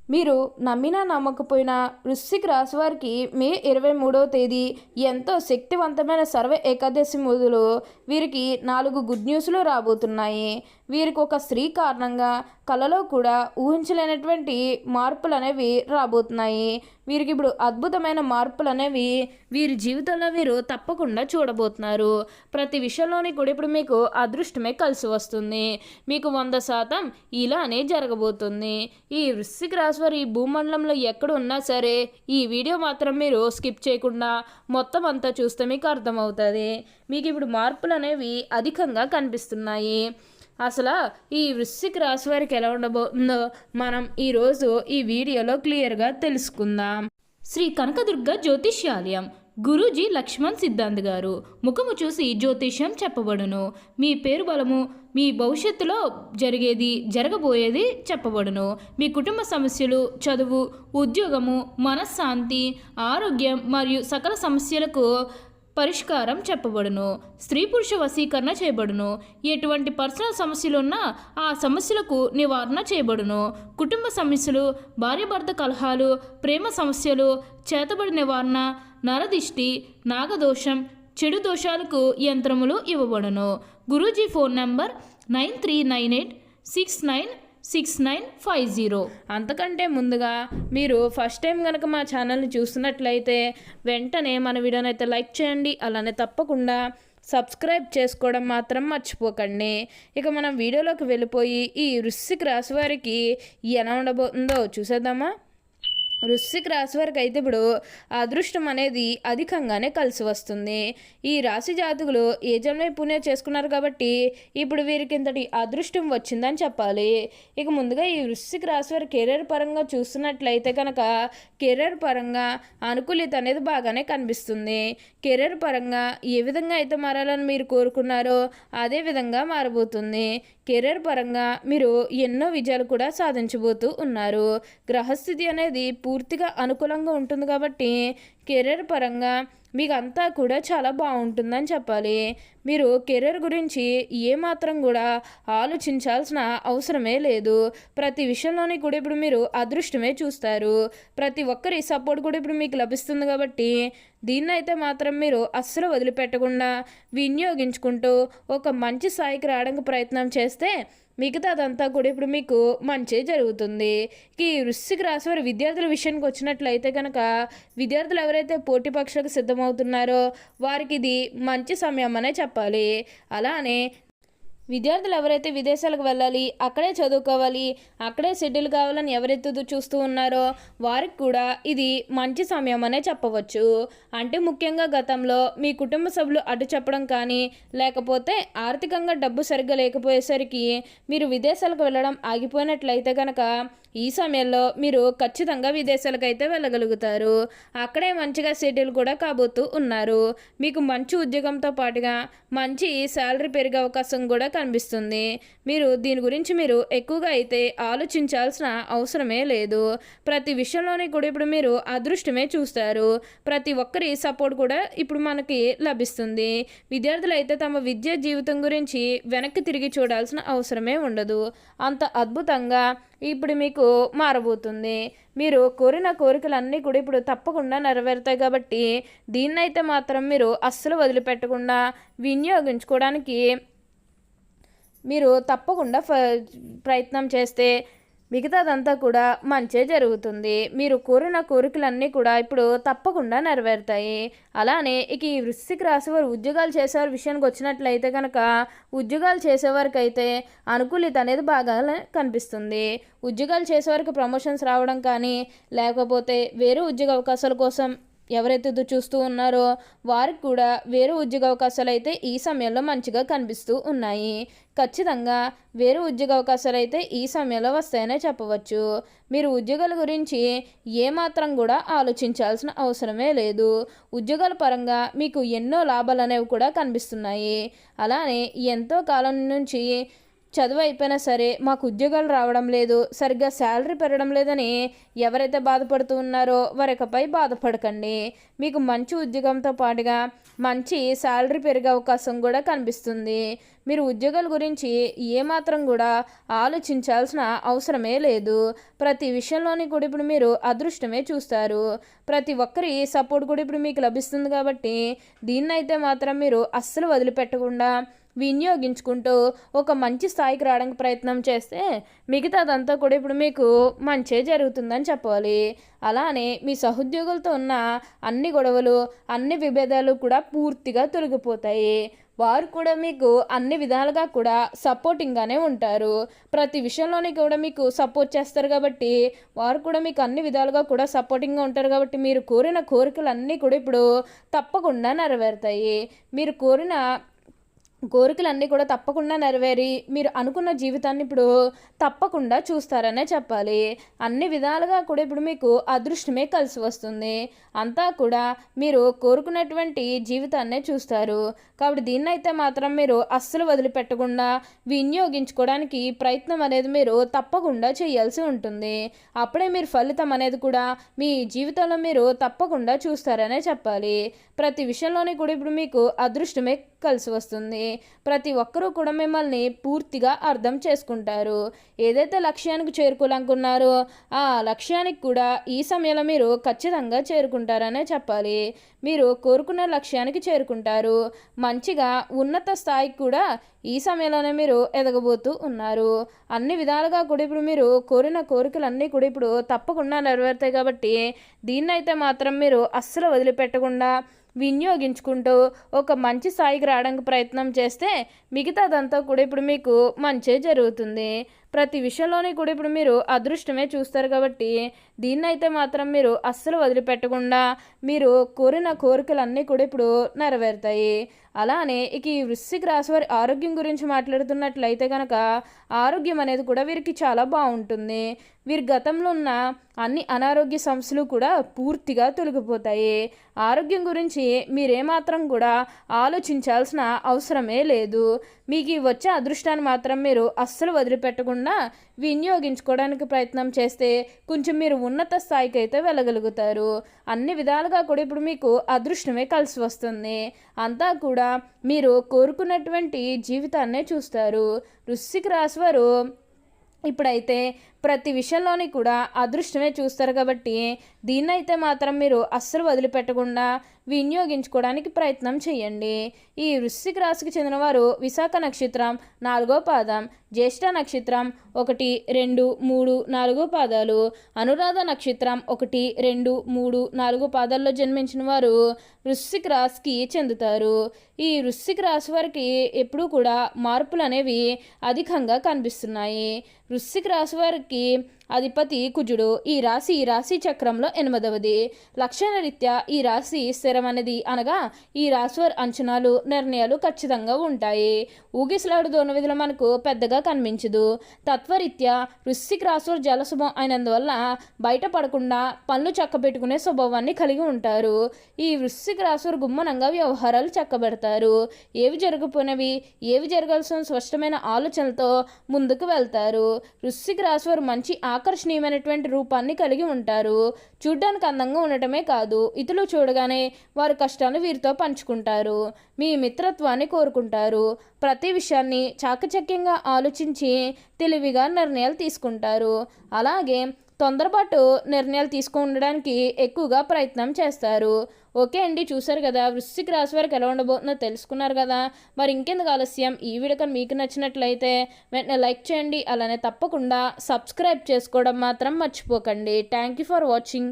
మీరు నమ్మినా నమ్మకపోయినా వృశ్చిక రాశి వారికి మే 23వ తేదీ ఎంతో శక్తివంతమైన సర్వ ఏకాదశి మొదలు వీరికి 4 గుడ్ న్యూస్లు రాబోతున్నాయి. వీరికి ఒక స్త్రీ కారణంగా కళలో కూడా ఊహించలేనటువంటి మార్పులు అనేవి రాబోతున్నాయి. వీరికి ఇప్పుడు అద్భుతమైన మార్పులు అనేవి వీరి జీవితంలో వీరు తప్పకుండా చూడబోతున్నారు. ప్రతి విషయంలోని కూడా ఇప్పుడు మీకు అదృష్టమే కలిసి వస్తుంది. మీకు 100% ఇలానే జరగబోతుంది. ఈ వృశ్చిక రాశి వారు ఈ భూమండలంలో ఎక్కడ ఉన్నా సరే ఈ వీడియో మాత్రం మీరు స్కిప్ చేయకుండా మొత్తం అంతా చూస్తే మీకు అర్థమవుతుంది. మీకు ఇప్పుడు మార్పులు అనేవి అధికంగా కనిపిస్తున్నాయి. అసలు ఈ వృశ్చిక రాశి వారికి ఎలా ఉండబోతుందో మనం ఈరోజు ఈ వీడియోలో క్లియర్గా తెలుసుకుందాం. శ్రీ కనకదుర్గ జ్యోతిష్యాలయం గురూజీ లక్ష్మణ్ సిద్ధాంత్ గారు. ముఖము చూసి జ్యోతిష్యం చెప్పబడును. మీ పేరు బలము, మీ భవిష్యత్తులో జరగబోయేది చెప్పబడును. మీ కుటుంబ సమస్యలు, చదువు, ఉద్యోగము, మనశ్శాంతి, ఆరోగ్యం మరియు సకల సమస్యలకు పరిష్కారం చెప్పబడును. స్త్రీ పురుష వశీకరణ చేయబడును. ఎటువంటి పర్సనల్ సమస్యలు ఉన్నా ఆ సమస్యలకు నివారణ చేయబడును. కుటుంబ సమస్యలు, భార్యాభర్త కలహాలు, ప్రేమ సమస్యలు, చేతబడి నివారణ, నరదిష్టి, నాగదోషం, చెడు దోషాలకు యంత్రములు ఇవ్వబడును. Guruji phone number 9398696950. అంతకంటే ముందుగా మీరు ఫస్ట్ టైం కనుక మా ఛానల్ని చూస్తున్నట్లయితే వెంటనే మన వీడియోని అయితే లైక్ చేయండి. అలానే తప్పకుండా సబ్స్క్రైబ్ చేసుకోవడం మాత్రం మర్చిపోకండి. ఇక మనం వీడియోలోకి వెళ్ళిపోయి ఈ వృశ్చిక రాశి వారికి ఎలా ఉండబోతుందో చూసేద్దామా. వృశ్చిక రాశి వారికి అయితే ఇప్పుడు అదృష్టం అనేది అధికంగానే కలిసి వస్తుంది. ఈ రాశి జాతకులు ఏ జన్మే పుణ్యం చేసుకున్నారు కాబట్టి ఇప్పుడు వీరికి ఇంతటి అదృష్టం వచ్చిందని చెప్పాలి. ఇక ముందుగా ఈ వృశ్చిక రాశి వారి కెరీర్ పరంగా చూస్తున్నట్లయితే కనుక కెరీర్ పరంగా అనుకూలిత అనేది బాగానే కనిపిస్తుంది. కెరీర్ పరంగా ఏ విధంగా అయితే మారాలని మీరు కోరుకున్నారో అదే విధంగా మారబోతుంది. కెరీర్ పరంగా మీరు ఎన్నో విజయాలు కూడా సాధించబోతూ ఉన్నారు. గ్రహస్థితి అనేది పూర్తిగా అనుకూలంగా ఉంటుంది కాబట్టి కెరీర్ పరంగా మీకు అంతా కూడా చాలా బాగుంటుందని చెప్పాలి. మీరు కెరీర్ గురించి ఏమాత్రం కూడా ఆలోచించాల్సిన అవసరమే లేదు. ప్రతి విషయంలోని కూడా ఇప్పుడు మీరు అదృష్టమే చూస్తారు. ప్రతి ఒక్కరి సపోర్ట్ కూడా ఇప్పుడు మీకు లభిస్తుంది కాబట్టి దీన్నైతే మాత్రం మీరు అస్సలు వదిలిపెట్టకుండా వినియోగించుకుంటూ ఒక మంచి స్థాయికి రావడానికి ప్రయత్నం చేస్తే మిగతాదంతా కూడా ఇప్పుడు మీకు మంచి జరుగుతుంది. ఈ వృశ్చిక రాశి వారి విద్యార్థుల విషయానికి వచ్చినట్లయితే కనుక విద్యార్థులు ఎవరైతే పోటీ పరీక్షలకు సిద్ధమవుతున్నారో వారికి ఇది మంచి సమయం అనే చెప్పాలి. అలానే విద్యార్థులు ఎవరైతే విదేశాలకు వెళ్ళాలి, అక్కడే చదువుకోవాలి, అక్కడే సెటిల్ కావాలని ఎవరైతే చూస్తూ ఉన్నారో వారికి కూడా ఇది మంచి సమయం అనే చెప్పవచ్చు. అంటే ముఖ్యంగా గతంలో మీ కుటుంబ సభ్యులు అడ్డు చెప్పడం కానీ లేకపోతే ఆర్థికంగా డబ్బు సరిగ్గా లేకపోయేసరికి మీరు విదేశాలకు వెళ్ళడం ఆగిపోయినట్లయితే కనుక ఈ సమయంలో మీరు ఖచ్చితంగా విదేశాలకు అయితే వెళ్ళగలుగుతారు. అక్కడే మంచిగా సెటిల్ కూడా కాబోతూ ఉన్నారు. మీకు మంచి ఉద్యోగంతో పాటుగా మంచి శాలరీ పెరిగే అవకాశం కూడా కనిపిస్తుంది. మీరు దీని గురించి మీరు ఎక్కువగా అయితే ఆలోచించాల్సిన అవసరమే లేదు. ప్రతి విషయంలోని కూడా ఇప్పుడు మీరు అదృష్టమే చూస్తారు. ప్రతి ఒక్కరి సపోర్ట్ కూడా ఇప్పుడు మనకి లభిస్తుంది. విద్యార్థులు అయితే తమ విద్యా జీవితం గురించి వెనక్కి తిరిగి చూడాల్సిన అవసరమే ఉండదు. అంత అద్భుతంగా ఇప్పుడు మీకు మారబోతుంది. మీరు కోరిన కోరికలన్నీ కూడా ఇప్పుడు తప్పకుండా నెరవేరుతాయి కాబట్టి దీన్నైతే మాత్రం మీరు అస్సలు వదిలిపెట్టకుండా వినియోగించుకోవడానికి మీరు తప్పకుండా ప్రయత్నం చేస్తే మిగతాదంతా కూడా మంచే జరుగుతుంది. మీరు కోరిన కోరికలన్నీ కూడా ఇప్పుడు తప్పకుండా నెరవేరుతాయి. అలానే ఇక ఈ వృశ్చిక రాశి వారు ఉద్యోగాలు చేసేవారి విషయానికి వచ్చినట్లయితే కనుక ఉద్యోగాలు చేసేవారికి అయితే అనుకూలిత అనేది బాగా కనిపిస్తుంది. ఉద్యోగాలు చేసేవారికి ప్రమోషన్స్ రావడం కానీ లేకపోతే వేరే ఉద్యోగ అవకాశాల కోసం ఎవరైతే చూస్తూ ఉన్నారో వారికి కూడా వేరే ఉద్యోగ అవకాశాలు అయితే ఈ సమయంలో మంచిగా కనిపిస్తూ ఉన్నాయి. ఖచ్చితంగా వేరే ఉద్యోగ అవకాశాలు అయితే ఈ సమయంలో వస్తాయనే చెప్పవచ్చు. మీరు ఉద్యోగాల గురించి ఏమాత్రం కూడా ఆలోచించాల్సిన అవసరమే లేదు. ఉద్యోగాల పరంగా మీకు ఎన్నో లాభాలు అనేవి కూడా కనిపిస్తున్నాయి. అలానే ఎంతో కాలం నుంచి చదువు అయిపోయినా సరే మాకు ఉద్యోగాలు రావడం లేదు, సరిగ్గా శాలరీ పెరగడం లేదని ఎవరైతే బాధపడుతూ ఉన్నారో వారికపై బాధపడకండి. మీకు మంచి ఉద్యోగంతో పాటుగా మంచి శాలరీ పెరిగే అవకాశం కూడా కనిపిస్తుంది. మీరు ఉద్యోగాల గురించి ఏమాత్రం కూడా ఆలోచించాల్సిన అవసరమే లేదు. ప్రతి విషయంలోని కూడా ఇప్పుడు మీరు అదృష్టమే చూస్తారు. ప్రతి ఒక్కరి సపోర్ట్ కూడా ఇప్పుడు మీకు లభిస్తుంది కాబట్టి దీన్నైతే మాత్రం మీరు అస్సలు వదిలిపెట్టకుండా వినియోగించుకుంటూ ఒక మంచి స్థాయికి రావడానికి ప్రయత్నం చేస్తే మిగతాదంతా కూడా ఇప్పుడు మీకు మంచే జరుగుతుందని చెప్పాలి. అలానే మీ సహోద్యోగులతో ఉన్న అన్ని గొడవలు, అన్ని విభేదాలు కూడా పూర్తిగా తొలగిపోతాయి. వారు కూడా మీకు అన్ని విధాలుగా కూడా సపోర్టింగ్గానే ఉంటారు. ప్రతి విషయంలోని కూడా మీకు సపోర్ట్ చేస్తారు కాబట్టి వారు కూడా మీకు అన్ని విధాలుగా కూడా సపోర్టింగ్గా ఉంటారు కాబట్టి మీరు కోరిన కోరికలు అన్నీ కూడా ఇప్పుడు తప్పకుండా నెరవేరుతాయి. మీరు కోరిన కోరికలన్నీ కూడా తప్పకుండా నెరవేరి మీరు అనుకున్న జీవితాన్ని ఇప్పుడు తప్పకుండా చూస్తారనే చెప్పాలి. అన్ని విధాలుగా కూడా ఇప్పుడు మీకు అదృష్టమే కలిసి వస్తుంది. అంతా కూడా మీరు కోరుకున్నటువంటి జీవితాన్నే చూస్తారు. కాబట్టి దీన్నైతే మాత్రం మీరు అస్సలు వదిలిపెట్టకుండా వినియోగించుకోవడానికి ప్రయత్నం అనేది మీరు తప్పకుండా చేయాల్సి ఉంటుంది. అప్పుడే మీరు ఫలితం అనేది కూడా మీ జీవితంలో మీరు తప్పకుండా చూస్తారనే చెప్పాలి. ప్రతి విషయంలోని కూడా ఇప్పుడు మీకు అదృష్టమే కలిసి వస్తుంది. ప్రతి ఒక్కరూ కూడా మిమ్మల్ని పూర్తిగా అర్థం చేసుకుంటారు. ఏదైతే లక్ష్యానికి చేరుకోవాలనుకున్నారో ఆ లక్ష్యానికి కూడా ఈ సమయంలో మీరు ఖచ్చితంగా చేరుకుంటారనే చెప్పాలి. మీరు కోరుకున్న లక్ష్యానికి చేరుకుంటారు. మంచిగా ఉన్నత స్థాయికి కూడా ఈ సమయంలోనే మీరు ఎదగబోతూ ఉన్నారు. అన్ని విధాలుగా కూడా ఇప్పుడు మీరు కోరిన కోరికలన్నీ కూడా ఇప్పుడు తప్పకుండా నెరవేరుతాయి కాబట్టి దీన్నైతే మాత్రం మీరు అస్సలు వదిలిపెట్టకుండా వినియోగించుకుంటూ ఒక మంచి స్థాయికి రావడానికి ప్రయత్నం చేస్తే మిగతాదంతా కూడా ఇప్పుడు మీకు మంచే జరుగుతుంది. ప్రతి విషయంలోని కూడా ఇప్పుడు మీరు అదృష్టమే చూస్తారు కాబట్టి దీన్నైతే మాత్రం మీరు అస్సలు వదిలిపెట్టకుండా మీరు కోరిన కోరికలన్నీ కూడా ఇప్పుడు నెరవేరుతాయి. అలానే ఇక ఈ వృశ్చిక రాశి వారి ఆరోగ్యం గురించి మాట్లాడుతున్నట్లయితే కనుక ఆరోగ్యం అనేది కూడా వీరికి చాలా బాగుంటుంది. వీరి గతంలో ఉన్న అన్ని అనారోగ్య సమస్యలు కూడా పూర్తిగా తొలగిపోతాయి. ఆరోగ్యం గురించి మీరేమాత్రం కూడా ఆలోచించాల్సిన అవసరమే లేదు. మీకు వచ్చే అదృష్టాన్ని మాత్రం మీరు అస్సలు వదిలిపెట్టకుండా వినియోగించుకోవడానికి ప్రయత్నం చేస్తే కొంచెం మీరు ఉన్నత స్థాయికి అయితే వెళ్ళగలుగుతారు. అన్ని విధాలుగా కూడా ఇప్పుడు మీకు అదృష్టమే కలిసి వస్తుంది. అంతా కూడా మీరు కోరుకున్నటువంటి జీవితాన్నే చూస్తారు. వృశ్చిక రాశి వారు ఇప్పుడైతే ప్రతి విషయంలోని కూడా అదృష్టమే చూస్తారు కాబట్టి దీన్నైతే మాత్రం మీరు అస్సలు వదిలిపెట్టకుండా వినియోగించుకోవడానికి ప్రయత్నం చేయండి. ఈ వృశ్చిక రాశికి చెందినవారు విశాఖ నక్షత్రం 4వ పాదం, జ్యేష్ఠ నక్షత్రం 1, 2, 3, 4 పాదాలు, అనురాధ నక్షత్రం 1, 2, 3, 4 పాదాల్లో జన్మించిన వారు వృశ్చిక రాశికి చెందుతారు. ఈ వృశ్చిక రాశి వారికి ఎప్పుడూ కూడా మార్పులు అనేవి అధికంగా కనిపిస్తున్నాయి. వృశ్చిక రాశి వారికి అధిపతి కుజుడు. ఈ రాశి చక్రంలో 8వది. లక్షణ రీత్యా ఈ రాశి స్థిరమనేది అనగా ఈ రాశి వారి అంచనాలు, నిర్ణయాలు ఖచ్చితంగా ఉంటాయి. ఊగిసలాడు దోన విధులు మనకు పెద్దగా కనిపించదు. తత్వరీత్యా వృశ్చిక రాశి వారు జలశుభం అయినందువల్ల బయటపడకుండా పనులు చక్కబెట్టుకునే స్వభావాన్ని కలిగి ఉంటారు. ఈ వృశ్చిక రాశి వారు గుమ్మనంగా వ్యవహారాలు చక్కబెడతారు. ఏవి జరగపోయినవి, ఏవి జరగాల్సిన స్పష్టమైన ఆలోచనలతో ముందుకు వెళ్తారు. వృశ్చిక రాశి వారు మంచి ఆకర్షణీయమైనటువంటి రూపాన్ని కలిగి ఉంటారు. చూడ్డానికి అందంగా ఉండటమే కాదు, ఇతరులు చూడగానే వారి కష్టాన్ని వీరితో పంచుకుంటారు. మీ మిత్రత్వాన్ని కోరుకుంటారు. ప్రతి విషయాన్ని చాకచక్యంగా ఆలోచించి తెలివిగా నిర్ణయాలు తీసుకుంటారు. అలాగే తొందరపాటు నిర్ణయాలు తీసుకుండడానికి ఎక్కువగా ప్రయత్నం చేస్తారు. ఓకే అండి, చూసారు కదా వృశ్చిక రాశి వారికి ఎలా ఉండబోతుందో తెలుసుకున్నారు కదా. మరి ఇంకెందుకు ఆలస్యం, ఈ వీడియో కానీ మీకు నచ్చినట్లయితే వెంటనే లైక్ చేయండి. అలానే తప్పకుండా సబ్స్క్రైబ్ చేసుకోవడం మాత్రం మర్చిపోకండి. Thank you for watching.